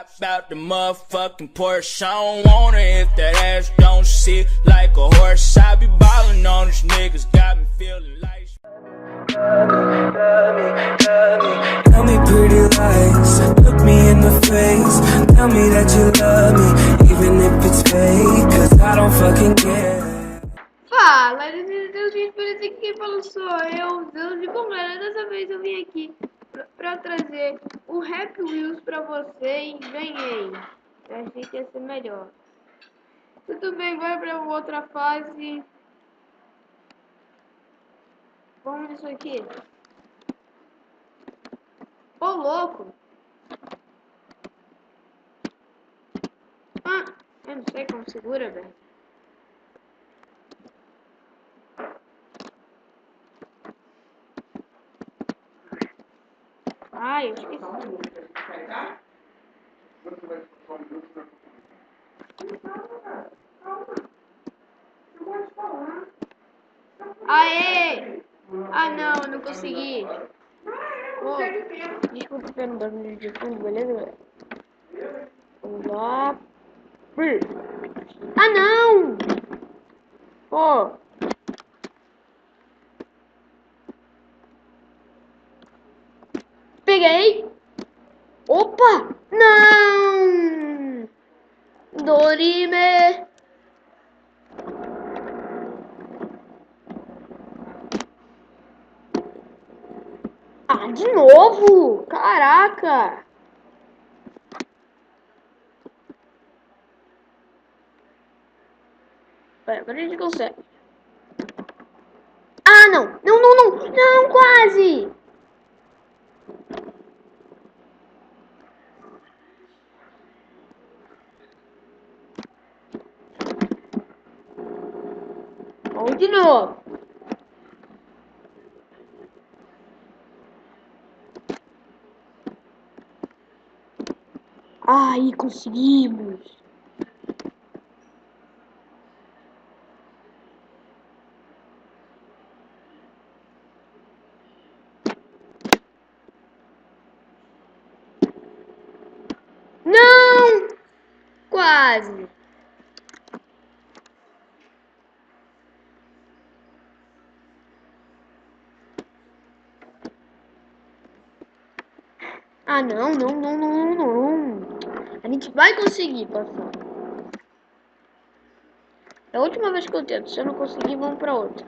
Hop out the motherfucking Porsche. I don't want it if that ass don't sit like a horse. I be ballin' on these niggas, got me feeling like. Tell me pretty lies, look me in the face. Tell me that you love me, even if it's fake, cause I don't fucking care. Fala, Deus, gente, quem falou sou eu, Deus. E bom, galera, dessa vez eu vim aqui pra trazer o Happy Wheels pra vocês. Ganhei. Eu achei que ia ser melhor. Tudo bem, vai pra outra fase. Vamos nisso aqui. Ô, louco. Ah, eu não sei como segura, velho. Ai, eu esqueci. Aê! Ah, não, eu não consegui. Oh, desculpa pelo barulho de fundo, beleza, galera? Vamos lá. Ah, não! Pô! Peguei! Opa! Não! Dorime! Ah, de novo? Caraca! Agora a gente consegue. Ah, não! Não, não, não! Não, quase! Vamos de novo. Aí, conseguimos. Não! Quase. Ah, não, não, não, não, não. A gente vai conseguir passar. É a última vez que eu tento. Se eu não conseguir, vamos pra outra.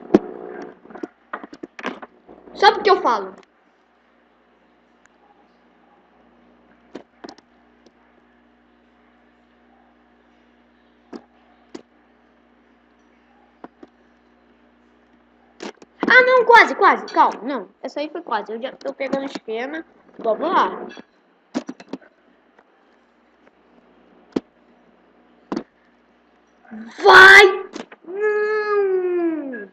Só porque eu falo. Ah, não, quase, quase. Calma, não. Essa aí foi quase. Eu já tô pegando o esquema. Vamos lá. Vai! Não!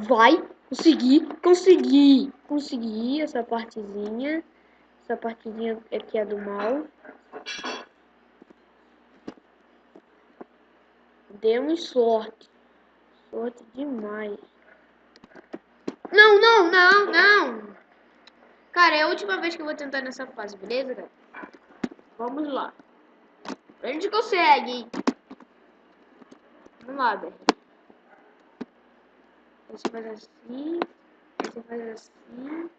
Vai! Consegui! Consegui! Consegui essa partezinha. Essa partezinha aqui é do mal. Demos sorte. Sorte demais. Não, não, não, não! Cara, é a última vez que eu vou tentar nessa fase, beleza, cara? Vamos lá. A gente consegue! Vamos lá, velho. Você faz assim. Você faz assim.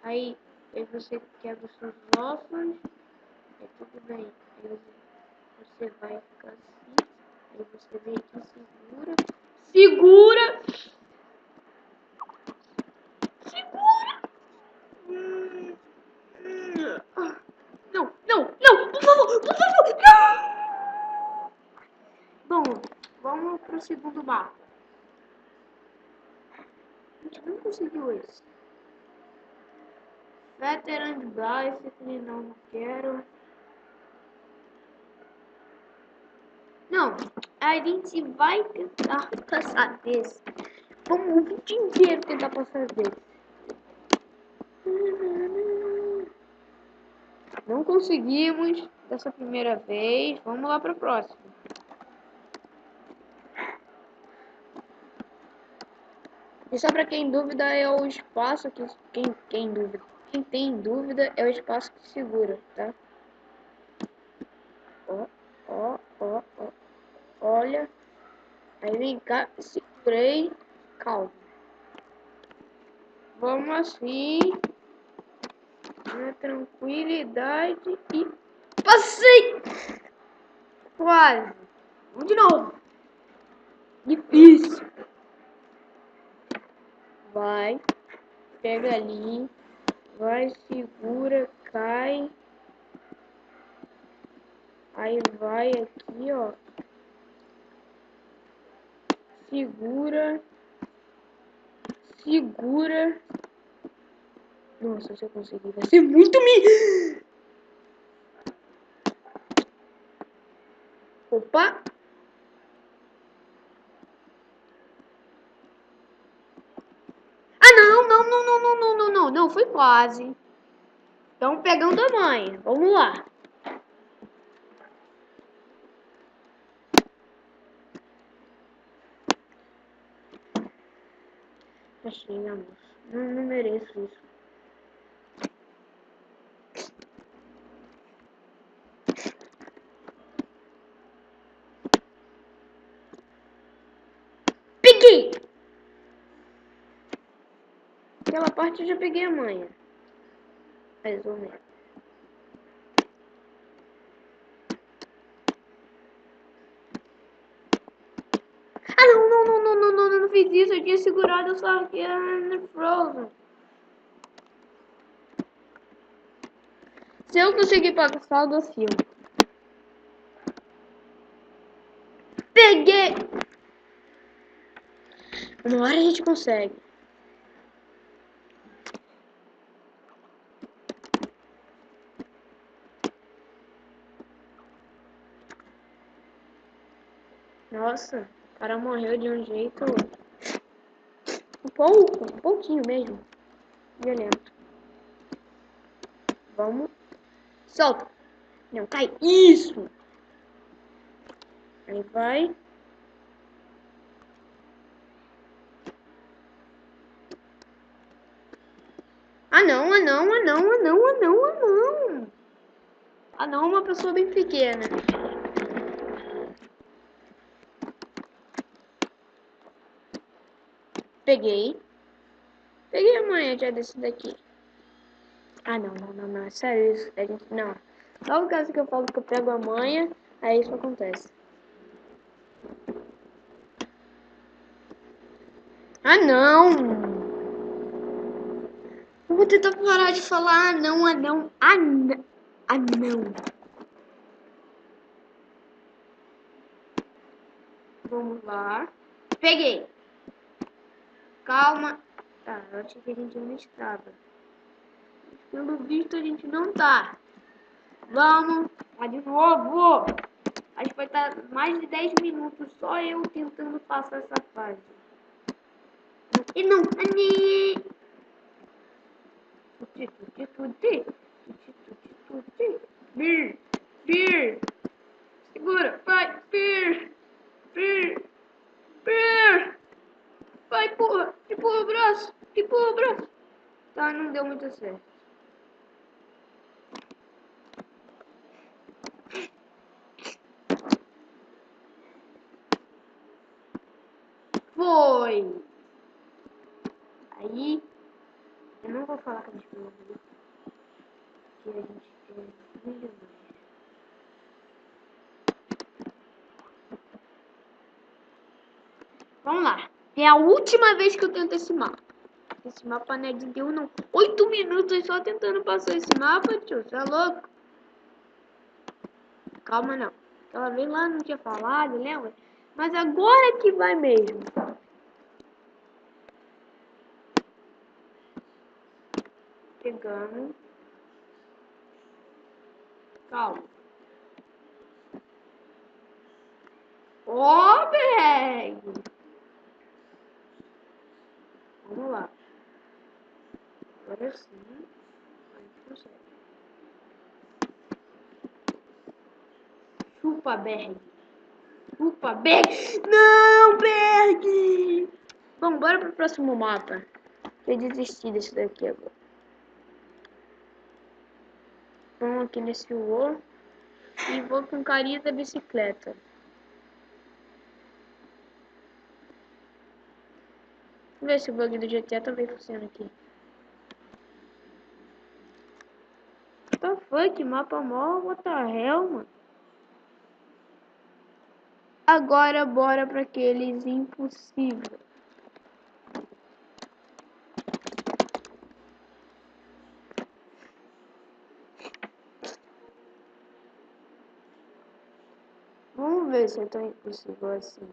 Aí você quebra os seus ossos. É tudo bem. Aí você vai ficar assim. Aí você vem aqui e segura. Segura! Segura! Não, não, não! Por favor, por favor! Não! Bom, vamos pro segundo mapa. A gente não conseguiu esse. Veteran Bicycle, não quero. Não, a gente vai tentar passar desse. Vamos o vídeo inteiro tentar passar desse. Não conseguimos dessa primeira vez. Vamos lá para a próxima. E só pra quem dúvida é o espaço que... Quem tem dúvida é o espaço que segura, tá? Ó, ó, ó, ó. Olha. Aí vem cá, segurei. Calma. Vamos assim. Na tranquilidade e... Passei! Quase. Vamos de novo. Difícil. Vai. Pega ali. Vai, segura, cai. Aí vai aqui, ó. Segura. Segura. Nossa, se eu conseguir, vai ser muito me... Opa! Ah, não, foi quase. Estamos pegando a mãe. Vamos lá. Achei, minha moça. Não mereço isso. Peguei! Aquela parte eu já peguei a manha. Mais ou menos. Ah, não fiz isso. Eu tinha segurado só que era Frozen. Se eu conseguir passar do filme. Peguei! Uma hora a gente consegue. Nossa, o cara morreu de um jeito... um pouquinho mesmo. Violento. Vamos. Solta. Não, cai. Isso. Aí vai. Ah, não. Ah, não, uma pessoa bem pequena. Peguei. Peguei a manha já desse daqui. Ah, não. É sério isso. A gente, não. Só o caso que eu falo que eu pego a manha, aí isso acontece. Ah, não. Eu vou tentar parar de falar não. Vamos lá. Peguei. Calma. Tá, eu achei que a gente não estava. Pelo visto a gente não tá. Vamos. Lá de novo. Acho que vai estar mais de 10 minutos só eu tentando passar essa fase. E não. Bir. Segura. Vai. Bir. Vai, porra. Empurra o braço. Tá, não deu muito certo. Foi. Aí, eu não vou falar que a gente pegou porque a gente é milionário. Vamos lá. É a última vez que eu tento esse mapa. Esse mapa não é de Deus, não. 8 minutos só tentando passar esse mapa, tio. Você é louco? Calma, não. Aquela vez lá não tinha falado, lembra? Mas agora que vai mesmo. Pegando. Calma. Ó, bag! Vamos lá. Agora sim. A gente consegue. Chupa, Berg. Não, Berg! Bom, bora pro próximo mapa. Eu desisti desse daqui agora. Vamos aqui nesse wall. E vou com carinha da bicicleta. Vamos ver se o bug do GTA também funciona aqui. What the fuck? Mapa mó, what the hell, mano? Agora bora pra aqueles impossíveis. Vamos ver se é tão impossível assim.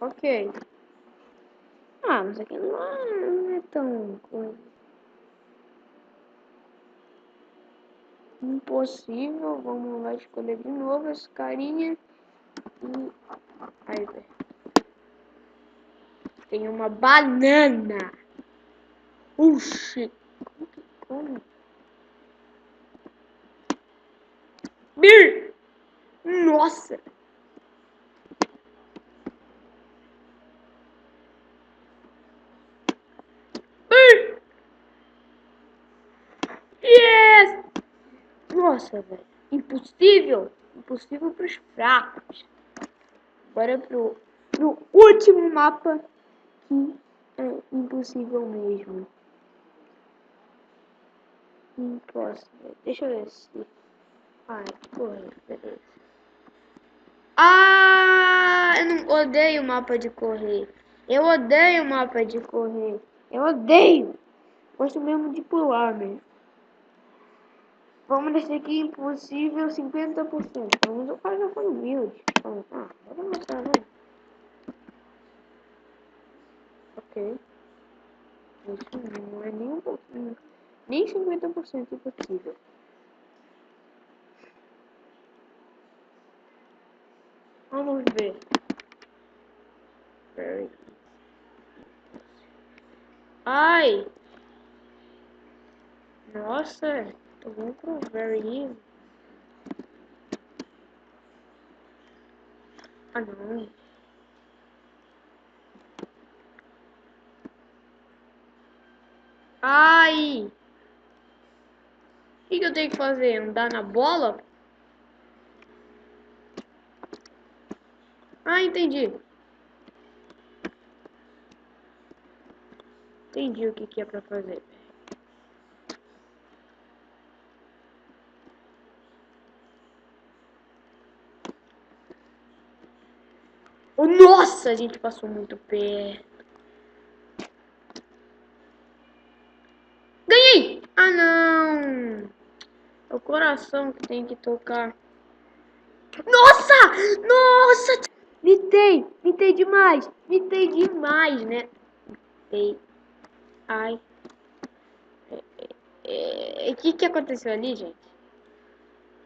Ok. Ah, mas aqui não é tão coisa. Impossível. Vamos lá escolher de novo esse carinha. E... aí, velho. Tem uma banana. Oxi. Como que come? Bir! Nossa! Bir! Yes! Nossa, velho. Impossível. Impossível pros fracos. Bora pro último mapa. Que é impossível mesmo. Impossível. Deixa eu ver se... ai, porra, beleza. Ah, eu não odeio mapa de correr. Eu odeio mapa de correr. Eu odeio. Gosto mesmo de pular, mesmo. Vamos nesse aqui impossível 50%. Pelo menos o cara já foi humilde. Então, vamos mostrar, né? Ok. Isso não é nem um pouquinho. Nem 50% impossível. Vamos ver. Ai! Nossa! Tô bom pro very easy. Ah, não. Ai! O que eu tenho que fazer? Andar na bola? Ah, entendi. Entendi o que é pra fazer. Oh, nossa, a gente passou muito perto. Ganhei! Ah, não! É o coração que tem que tocar. Nossa! Nossa! Mitei demais! Mitei demais, né? Mitei. Ai. O que aconteceu ali, gente?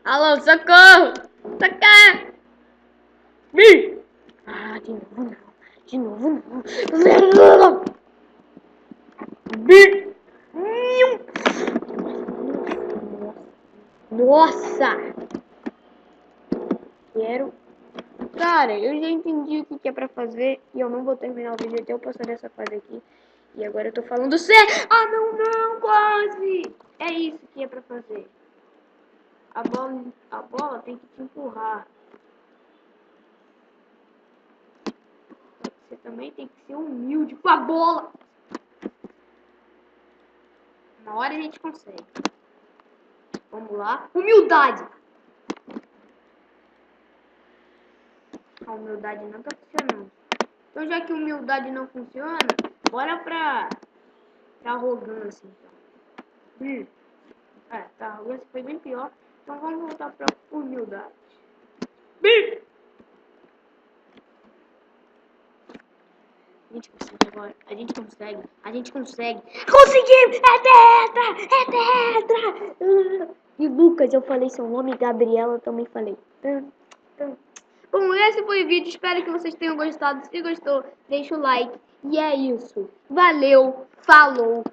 Alô, socorro! Socorro! Me! Ah, de novo não. De novo não. Me! Nossa! Quero... cara, eu já entendi o que é pra fazer. E eu não vou terminar o vídeo até eu passar dessa fase aqui. E agora eu tô falando sério. Ah, não, quase! É isso que é pra fazer. A bola tem que te empurrar. Você também tem que ser humilde com a bola. Uma hora a gente consegue. Vamos lá. Humildade! A humildade não tá funcionando. Então, já que humildade não funciona, bora pra arrogância, então. Tá, a arrogância foi bem pior. Então, vamos voltar pra humildade. A gente consegue agora. A gente consegue. A gente consegue. Conseguimos! É tetra! E Lucas, eu falei seu nome. Gabriela, eu também falei. Bom, esse foi o vídeo. Espero que vocês tenham gostado. Se gostou, deixa o like. E é isso. Valeu. Falou.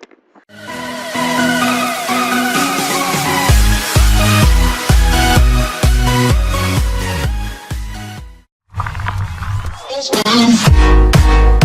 Beijo.